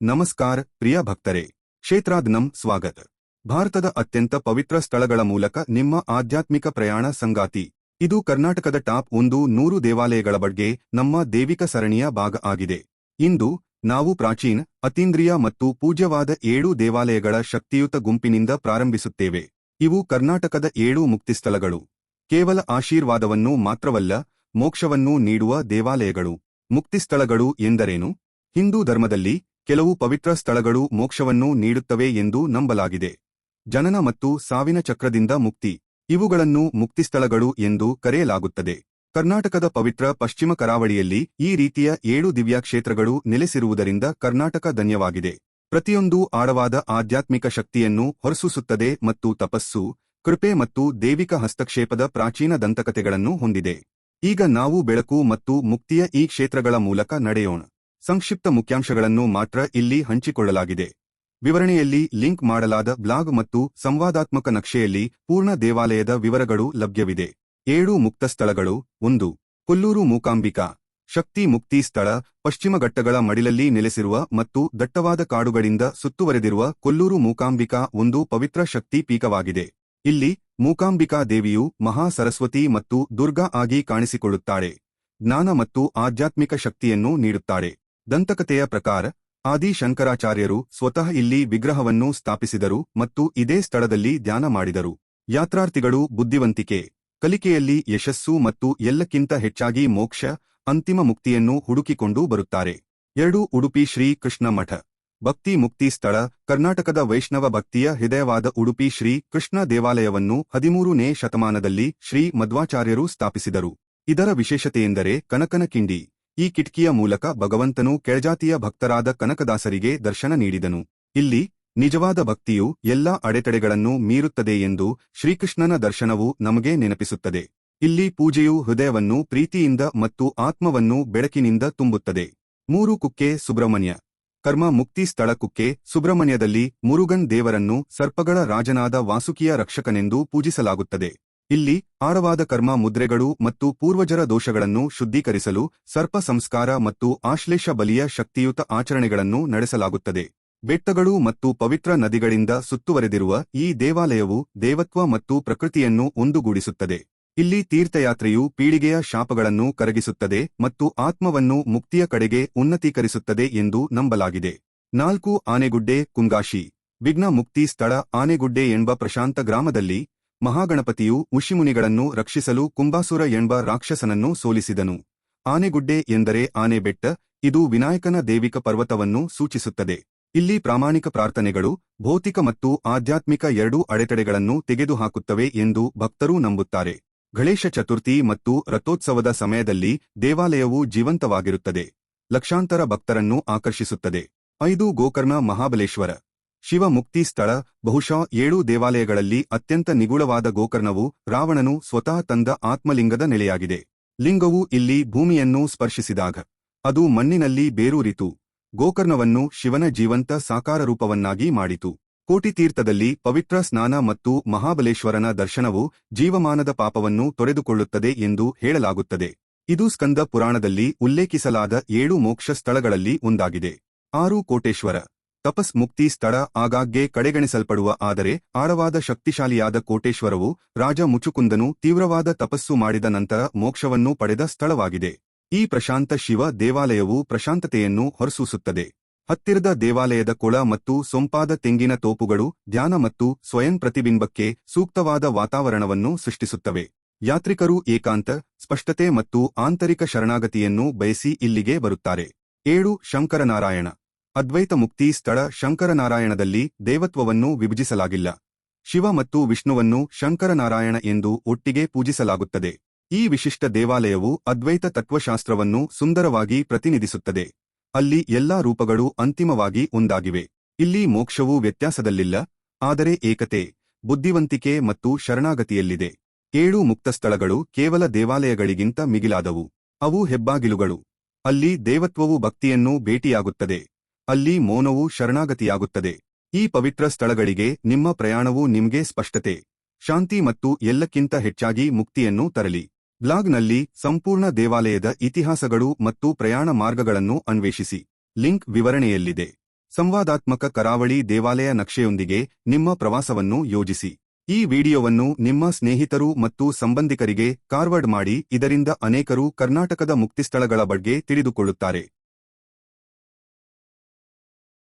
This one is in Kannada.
ನಮಸ್ಕಾರ ಪ್ರಿಯ ಭಕ್ತರೇ, ಕ್ಷೇತ್ರಾದನಂ ಸ್ವಾಗತ. ಭಾರತದ ಅತ್ಯಂತ ಪವಿತ್ರ ಸ್ಥಳಗಳ ಮೂಲಕ ನಿಮ್ಮ ಆಧ್ಯಾತ್ಮಿಕ ಪ್ರಯಾಣ ಸಂಗಾತಿ. ಇದು ಕರ್ನಾಟಕದ ಟಾಪ್ 100 ದೇವಾಲಯಗಳ ಬಗ್ಗೆ ನಮ್ಮ ದೈವಿಕ ಸರಣಿಯ ಭಾಗ ಆಗಿದೆ. ಇಂದು ನಾವು ಪ್ರಾಚೀನ, ಅತೀಂದ್ರಿಯ ಮತ್ತು ಪೂಜ್ಯವಾದ 7 ದೇವಾಲಯಗಳ ಶಕ್ತಿಯುತ ಗುಂಪಿನಿಂದ ಪ್ರಾರಂಭಿಸುತ್ತೇವೆ. ಇವು ಕರ್ನಾಟಕದ 7 ಮುಕ್ತಿಸ್ಥಳಗಳು. ಕೇವಲ ಆಶೀರ್ವಾದವನ್ನು ಮಾತ್ರವಲ್ಲ, ಮೋಕ್ಷವನ್ನೂ ನೀಡುವ ದೇವಾಲಯಗಳು. ಮುಕ್ತಿಸ್ಥಳಗಳು ಎಂದರೇನು? ಹಿಂದೂ ಧರ್ಮದಲ್ಲಿ ಕೆಲವು ಪವಿತ್ರ ಸ್ಥಳಗಳು ಮೋಕ್ಷವನ್ನು ನೀಡುತ್ತವೆ ಎಂದು ನಂಬಲಾಗಿದೆ. ಜನನ ಮತ್ತು ಸಾವಿನ ಚಕ್ರದಿಂದ ಮುಕ್ತಿ, ಇವುಗಳನ್ನು ಮುಕ್ತಿಸ್ಥಳಗಳು ಎಂದು ಕರೆಯಲಾಗುತ್ತದೆ. ಕರ್ನಾಟಕದ ಪವಿತ್ರ ಪಶ್ಚಿಮ ಕರಾವಳಿಯಲ್ಲಿ ಈ ರೀತಿಯ 7 ದಿವ್ಯ ಕ್ಷೇತ್ರಗಳು ನೆಲೆಸಿರುವುದರಿಂದ ಕರ್ನಾಟಕ ಧನ್ಯವಾಗಿದೆ. ಪ್ರತಿಯೊಂದೂ ಆಳವಾದ ಆಧ್ಯಾತ್ಮಿಕ ಶಕ್ತಿಯನ್ನು ಹೊರಸೂಸುತ್ತದೆ ಮತ್ತು ತಪಸ್ಸು, ಕೃಪೆ ಮತ್ತು ದೈವಿಕ ಹಸ್ತಕ್ಷೇಪದ ಪ್ರಾಚೀನ ದಂತಕಥೆಗಳನ್ನು ಹೊಂದಿದೆ. ಈಗ ನಾವು ಬೆಳಕು ಮತ್ತು ಮುಕ್ತಿಯ ಈ ಕ್ಷೇತ್ರಗಳ ಮೂಲಕ ನಡೆಯೋಣ. ಸಂಕ್ಷಿಪ್ತ ಮುಖ್ಯಾಂಶಗಳನ್ನು ಮಾತ್ರ ಇಲ್ಲಿ ಹಂಚಿಕೊಳ್ಳಲಾಗಿದೆ. ವಿವರಣೆಯಲ್ಲಿ ಲಿಂಕ್ ಮಾಡಲಾದ ಬ್ಲಾಗ್ ಮತ್ತು ಸಂವಾದಾತ್ಮಕ ನಕ್ಷೆಯಲ್ಲಿ ಪೂರ್ಣ ದೇವಾಲಯದ ವಿವರಗಳು ಲಭ್ಯವಿದೆ. 7 ಮುಕ್ತ ಸ್ಥಳಗಳು. 1. ಕೊಲ್ಲೂರು ಮೂಕಾಂಬಿಕಾ ಶಕ್ತಿ ಮುಕ್ತಿ ಸ್ಥಳ. ಪಶ್ಚಿಮ ಘಟ್ಟಗಳ ಮಡಿಲಲ್ಲಿ ನೆಲೆಸಿರುವ ಮತ್ತು ದಟ್ಟವಾದ ಕಾಡುಗಳಿಂದ ಸುತ್ತುವರೆದಿರುವ ಕೊಲ್ಲೂರು ಮೂಕಾಂಬಿಕಾ ಒಂದು ಪವಿತ್ರ ಶಕ್ತಿ ಪೀಠವಾಗಿದೆ. ಇಲ್ಲಿ ಮೂಕಾಂಬಿಕಾ ದೇವಿಯು ಮಹಾ ಸರಸ್ವತಿ ಮತ್ತು ದುರ್ಗಾ ಆಗಿ ಕಾಣಿಸಿಕೊಳ್ಳುತ್ತಾಳೆ. ಜ್ಞಾನ ಮತ್ತು ಆಧ್ಯಾತ್ಮಿಕ ಶಕ್ತಿಯನ್ನು ನೀಡುತ್ತಾಳೆ. ದಂತಕಥೆಯ ಪ್ರಕಾರ ಆದಿ ಶಂಕರಾಚಾರ್ಯರು ಸ್ವತಃ ಇಲ್ಲಿ ವಿಗ್ರಹವನ್ನು ಸ್ಥಾಪಿಸಿದರು ಮತ್ತು ಇದೇ ಸ್ಥಳದಲ್ಲಿ ಧ್ಯಾನ ಮಾಡಿದರು. ಯಾತ್ರಾರ್ಥಿಗಳು ಬುದ್ಧಿವಂತಿಕೆ, ಕಲಿಕೆಯಲ್ಲಿ ಯಶಸ್ಸು ಮತ್ತು ಎಲ್ಲಕ್ಕಿಂತ ಹೆಚ್ಚಾಗಿ ಮೋಕ್ಷ, ಅಂತಿಮ ಮುಕ್ತಿಯನ್ನು ಹುಡುಕಿಕೊಂಡು ಬರುತ್ತಾರೆ. 2. ಉಡುಪಿ ಶ್ರೀ ಕೃಷ್ಣ ಮಠ ಭಕ್ತಿ ಮುಕ್ತಿ ಸ್ಥಳ. ಕರ್ನಾಟಕದ ವೈಷ್ಣವ ಭಕ್ತಿಯ ಹೃದಯವಾದ ಉಡುಪಿ ಶ್ರೀ ಕೃಷ್ಣ ದೇವಾಲಯವನ್ನು 13ನೇ ಶತಮಾನದಲ್ಲಿ ಶ್ರೀ ಮಧ್ವಾಚಾರ್ಯರು ಸ್ಥಾಪಿಸಿದರು. ಇದರ ವಿಶೇಷತೆಯೆಂದರೆ ಕನಕನ ಕಿಂಡಿ. ಈ ಕಿಟಕಿಯ ಮೂಲಕ ಭಗವಂತನು ಕೆಳಜಾತಿಯ ಭಕ್ತರಾದ ಕನಕದಾಸರಿಗೆ ದರ್ಶನ ನೀಡಿದನು. ಇಲ್ಲಿ ನಿಜವಾದ ಭಕ್ತಿಯು ಎಲ್ಲಾ ಅಡೆತಡೆಗಳನ್ನು ಮೀರುತ್ತದೆ ಎಂದು ಶ್ರೀಕೃಷ್ಣನ ದರ್ಶನವು ನಮಗೆ ನೆನಪಿಸುತ್ತದೆ. ಇಲ್ಲಿ ಪೂಜೆಯು ಹೃದಯವನ್ನು ಪ್ರೀತಿಯಿಂದ ಮತ್ತು ಆತ್ಮವನ್ನು ಬೆಳಕಿನಿಂದ ತುಂಬುತ್ತದೆ. 3. ಕುಕ್ಕೆ ಸುಬ್ರಹ್ಮಣ್ಯ ಕರ್ಮ ಮುಕ್ತಿ ಸ್ಥಳ. ಕುಕ್ಕೆ ಸುಬ್ರಹ್ಮಣ್ಯದಲ್ಲಿ ಮುರುಗನ್ ದೇವರನ್ನು ಸರ್ಪಗಳ ರಾಜನಾದ ವಾಸುಕಿಯ ರಕ್ಷಕನೆಂದು ಪೂಜಿಸಲಾಗುತ್ತದೆ. ಇಲ್ಲಿ ಆಳವಾದ ಕರ್ಮ ಮುದ್ರೆಗಳು ಮತ್ತು ಪೂರ್ವಜರ ದೋಷಗಳನ್ನು ಶುದ್ಧೀಕರಿಸಲು ಸರ್ಪ ಸಂಸ್ಕಾರ ಮತ್ತು ಆಶ್ಲೇಷ ಬಲಿಯ ಶಕ್ತಿಯುತ ಆಚರಣೆಗಳನ್ನು ನಡೆಸಲಾಗುತ್ತದೆ. ಬೆಟ್ಟಗಳು ಮತ್ತು ಪವಿತ್ರ ನದಿಗಳಿಂದ ಸುತ್ತುವರೆದಿರುವ ಈ ದೇವಾಲಯವು ದೇವತ್ವ ಮತ್ತು ಪ್ರಕೃತಿಯನ್ನು ಒಂದುಗೂಡಿಸುತ್ತದೆ. ಇಲ್ಲಿ ತೀರ್ಥಯಾತ್ರೆಯು ಪೀಳಿಗೆಯ ಶಾಪಗಳನ್ನು ಕರಗಿಸುತ್ತದೆ ಮತ್ತು ಆತ್ಮವನ್ನು ಮುಕ್ತಿಯ ಕಡೆಗೆ ಉನ್ನತೀಕರಿಸುತ್ತದೆ ಎಂದು ನಂಬಲಾಗಿದೆ. 4. ಆನೆಗುಡ್ಡೆ ಕುಂಗಾಶಿ ವಿಘ್ನ ಮುಕ್ತಿ ಸ್ಥಳ. ಆನೆಗುಡ್ಡೆ ಎಂಬ ಪ್ರಶಾಂತ ಗ್ರಾಮದಲ್ಲಿ ಮಹಾಗಣಪತಿಯು ಋಷಿಮುನಿಗಳನ್ನು ರಕ್ಷಿಸಲು ಕುಂಬಾಸುರ ಎಂಬ ರಾಕ್ಷಸನನ್ನು ಸೋಲಿಸಿದನು. ಆನೆಗುಡ್ಡೆ ಎಂದರೆ ಆನೆ ಬೆಟ್ಟ. ಇದು ವಿನಾಯಕನ ದೈವಿಕ ಪರ್ವತವನ್ನು ಸೂಚಿಸುತ್ತದೆ. ಇಲ್ಲಿ ಪ್ರಾಮಾಣಿಕ ಪ್ರಾರ್ಥನೆಗಳು ಭೌತಿಕ ಮತ್ತು ಆಧ್ಯಾತ್ಮಿಕ ಎರಡೂ ಅಡೆತಡೆಗಳನ್ನು ತೆಗೆದುಹಾಕುತ್ತವೆ ಎಂದು ಭಕ್ತರು ನಂಬುತ್ತಾರೆ. ಗಣೇಶ ಚತುರ್ಥಿ ಮತ್ತು ರಥೋತ್ಸವದ ಸಮಯದಲ್ಲಿ ದೇವಾಲಯವು ಜೀವಂತವಾಗಿರುತ್ತದೆ. ಲಕ್ಷಾಂತರ ಭಕ್ತರನ್ನು ಆಕರ್ಷಿಸುತ್ತದೆ. 5. ಗೋಕರ್ಣ ಮಹಾಬಲೇಶ್ವರ ಶಿವ ಮುಕ್ತಿ ಸ್ಥಳ. ಬಹುಶಃ 7 ದೇವಾಲಯಗಳಲ್ಲಿ ಅತ್ಯಂತ ನಿಗೂಢವಾದ ಗೋಕರ್ಣವು ರಾವಣನು ಸ್ವತಃ ತಂದ ಆತ್ಮಲಿಂಗದ ನೆಲೆಯಾಗಿದೆ. ಲಿಂಗವು ಇಲ್ಲಿ ಭೂಮಿಯನ್ನು ಸ್ಪರ್ಶಿಸಿದಾಗ ಅದು ಮಣ್ಣಿನಲ್ಲಿ ಬೇರೂರಿತು. ಗೋಕರ್ಣವನ್ನು ಶಿವನ ಜೀವಂತ ಸಾಕಾರ ರೂಪವನ್ನಾಗಿ ಮಾಡಿತು. ಕೋಟಿತೀರ್ಥದಲ್ಲಿ ಪವಿತ್ರ ಸ್ನಾನ ಮತ್ತು ಮಹಾಬಲೇಶ್ವರನ ದರ್ಶನವು ಜೀವಮಾನದ ಪಾಪವನ್ನು ತೊರೆದುಕೊಳ್ಳುತ್ತದೆ ಎಂದು ಹೇಳಲಾಗುತ್ತದೆ. ಇದು ಸ್ಕಂದ ಪುರಾಣದಲ್ಲಿ ಉಲ್ಲೇಖಿಸಲಾದ 7 ಮೋಕ್ಷ ಸ್ಥಳಗಳಲ್ಲಿ ಒಂದಾಗಿದೆ. 6. ಕೋಟೇಶ್ವರ ತಪಸ್ ಮುಕ್ತಿ ಸ್ಥಳ. ಆಗಾಗ್ಗೆ ಕಡೆಗಣಿಸಲ್ಪಡುವ ಆದರೆ ಆಳವಾದ ಶಕ್ತಿಶಾಲಿಯಾದ ಕೋಟೇಶ್ವರವು ರಾಜ ಮುಚುಕುಂದನು ತೀವ್ರವಾದ ತಪಸ್ಸು ಮಾಡಿದ ನಂತರ ಮೋಕ್ಷವನ್ನು ಪಡೆದ ಸ್ಥಳವಾಗಿದೆ. ಈ ಪ್ರಶಾಂತ ಶಿವ ದೇವಾಲಯವು ಪ್ರಶಾಂತತೆಯನ್ನು ಹೊರಸೂಸುತ್ತದೆ. ಹತ್ತಿರದ ದೇವಾಲಯದ ಕೊಳ ಮತ್ತು ಸೊಂಪಾದ ತೆಂಗಿನ ತೋಪುಗಳು ಧ್ಯಾನ ಮತ್ತು ಸ್ವಯಂ ಪ್ರತಿಬಿಂಬಕ್ಕೆ ಸೂಕ್ತವಾದ ವಾತಾವರಣವನ್ನು ಸೃಷ್ಟಿಸುತ್ತವೆ. ಯಾತ್ರಿಕರು ಏಕಾಂತ, ಸ್ಪಷ್ಟತೆ ಮತ್ತು ಆಂತರಿಕ ಶರಣಾಗತಿಯನ್ನು ಬಯಸಿ ಇಲ್ಲಿಗೆ ಬರುತ್ತಾರೆ. 7. ಶಂಕರನಾರಾಯಣ ಅದ್ವೈತ ಮುಕ್ತಿ ಸ್ಥಳ. ಶಂಕರನಾರಾಯಣದಲ್ಲಿ ದೈವತ್ವವನ್ನು ವಿಭಜಿಸಲಾಗಿಲ್ಲ. ಶಿವ ಮತ್ತು ವಿಷ್ಣುವನ್ನು ಶಂಕರನಾರಾಯಣ ಎಂದು ಒಟ್ಟಿಗೆ ಪೂಜಿಸಲಾಗುತ್ತದೆ. ಈ ವಿಶಿಷ್ಟ ದೇವಾಲಯವು ಅದ್ವೈತ ತತ್ವಶಾಸ್ತ್ರವನ್ನು ಸುಂದರವಾಗಿ ಪ್ರತಿನಿಧಿಸುತ್ತದೆ. ಅಲ್ಲಿ ಎಲ್ಲಾ ರೂಪಗಳು ಅಂತಿಮವಾಗಿ ಒಂದಾಗಿವೆ. ಇಲ್ಲಿ ಮೋಕ್ಷವು ವ್ಯತ್ಯಾಸದಲ್ಲಿಲ್ಲ, ಆದರೆ ಏಕತೆ, ಬುದ್ಧಿವಂತಿಕೆ ಮತ್ತು ಶರಣಾಗತಿಯಲ್ಲಿದೆ. 7 ಮುಕ್ತ ಸ್ಥಳಗಳು ಕೇವಲ ದೇವಾಲಯಗಳಿಗಿಂತ ಮಿಗಿಲಾದವು. ಅವು ಹೆಬ್ಬಾಗಿಲುಗಳು. ಅಲ್ಲಿ ದೇವತ್ವವು ಭಕ್ತಿಯನ್ನು ಭೇಟಿಯಾಗುತ್ತದೆ. ಅಲ್ಲಿ ಮೌನವು ಶರಣಾಗತಿಯಾಗುತ್ತದೆ. ಈ ಪವಿತ್ರ ಸ್ಥಳಗಳಿಗೆ ನಿಮ್ಮ ಪ್ರಯಾಣವು ನಿಮಗೆ ಸ್ಪಷ್ಟತೆ, ಶಾಂತಿ ಮತ್ತು ಎಲ್ಲಕ್ಕಿಂತ ಹೆಚ್ಚಾಗಿ ಮುಕ್ತಿಯನ್ನು ತರಲಿ. ಬ್ಲಾಗ್ನಲ್ಲಿ ಸಂಪೂರ್ಣ ದೇವಾಲಯದ ಇತಿಹಾಸಗಳು ಮತ್ತು ಪ್ರಯಾಣ ಮಾರ್ಗಗಳನ್ನು ಅನ್ವೇಷಿಸಿ. ಲಿಂಕ್ ವಿವರಣೆಯಲ್ಲಿದೆ. ಸಂವಾದಾತ್ಮಕ ಕರಾವಳಿ ದೇವಾಲಯ ನಕ್ಷೆಯೊಂದಿಗೆ ನಿಮ್ಮ ಪ್ರವಾಸವನ್ನು ಯೋಜಿಸಿ. ಈ ವಿಡಿಯೋವನ್ನು ನಿಮ್ಮ ಸ್ನೇಹಿತರು ಮತ್ತು ಸಂಬಂಧಿಕರಿಗೆ ಫಾರ್ವರ್ಡ್ ಮಾಡಿ, ಇದರಿಂದ ಅನೇಕರು ಕರ್ನಾಟಕದ ಮುಕ್ತಿಸ್ಥಳಗಳ ಬಗ್ಗೆ ತಿಳಿದುಕೊಳ್ಳುತ್ತಾರೆ.